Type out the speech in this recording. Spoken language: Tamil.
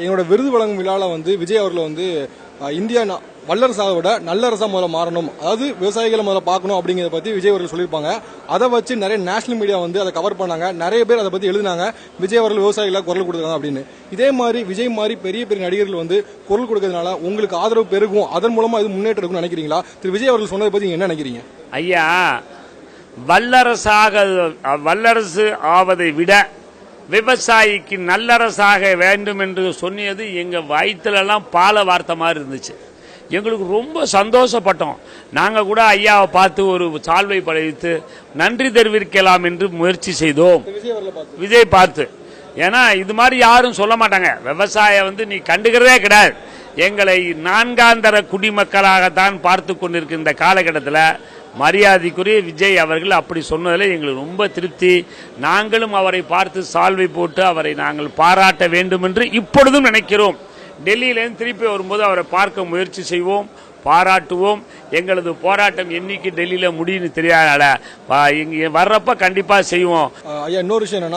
எங்களோட விருது வழங்கும் விழாவில் வந்து விஜய் அவர்கள் வந்து இந்தியா வல்லரசாக விட நல்லரசா முதல்ல மாறணும், அதாவது விவசாயிகளை முதல்ல பார்க்கணும் அப்படிங்கிறத பத்தி விஜய் அவர்கள் சொல்லியிருப்பாங்க. அதை வச்சு நிறைய நேஷனல் மீடியா வந்து அதை கவர் பண்ணாங்க. நிறைய பேர் அதை பத்தி எழுதினாங்க, விஜய் அவர்கள் விவசாயிகளுக்கு குரல் கொடுத்தாங்க அப்படின்னு. இதே மாதிரி விஜய் மாதிரி பெரிய பெரிய நடிகர்கள் வந்து குரல் கொடுக்கறதுனால உங்களுக்கு ஆதரவு பெருகும், அதன் மூலமா இது முன்னேற்றம் இருக்கும்னு நினைக்கிறீங்களா? திரு விஜய் அவர்கள் சொன்னதை பத்தி என்ன நினைக்கிறீங்க? ஐயா, வல்லரசு ஆவதை விட விவசாயிக்கு நல்லரசாக வேண்டும் என்று சொன்னது எங்க வயிற்றுலாம் பால வார்த்தை மாதிரி இருந்துச்சு. எங்களுக்கு ரொம்ப சந்தோஷப்பட்டோம். நாங்க கூட ஐயாவை பார்த்து ஒரு சால்வை படைத்து நன்றி தெரிவிக்கலாம் என்று முயற்சி செய்தோம். விஜய் பார்த்து, ஏன்னா இது மாதிரி யாரும் சொல்ல மாட்டாங்க. விவசாயம் வந்து நீ கண்டுக்கிறதே கிடையாது. எங்களை நான்காந்தர குடிமக்களாகத்தான் பார்த்து கொண்டிருக்கின்ற காலகட்டத்தில் மரியாதைக்குரிய விஜய் அவர்கள் அப்படி சொன்னதில் எங்களுக்கு ரொம்ப திருப்தி. நாங்களும் அவரை பார்த்து சால்வை போட்டு அவரை நாங்கள் பாராட்ட வேண்டும் என்று இப்பொழுதும் நினைக்கிறோம். டெல்லியிலேருந்து திருப்பி வரும்போது அவரை பார்க்க முயற்சி செய்வோம், பாராட்டுவோம். எங்களது போராட்டம் என்னைக்கு டெல்லியில முடியும்னு தெரியாத, இங்க வர்றப்ப கண்டிப்பா செய்வோம். ஐயா, இன்னொரு விஷயம் என்னன்னா,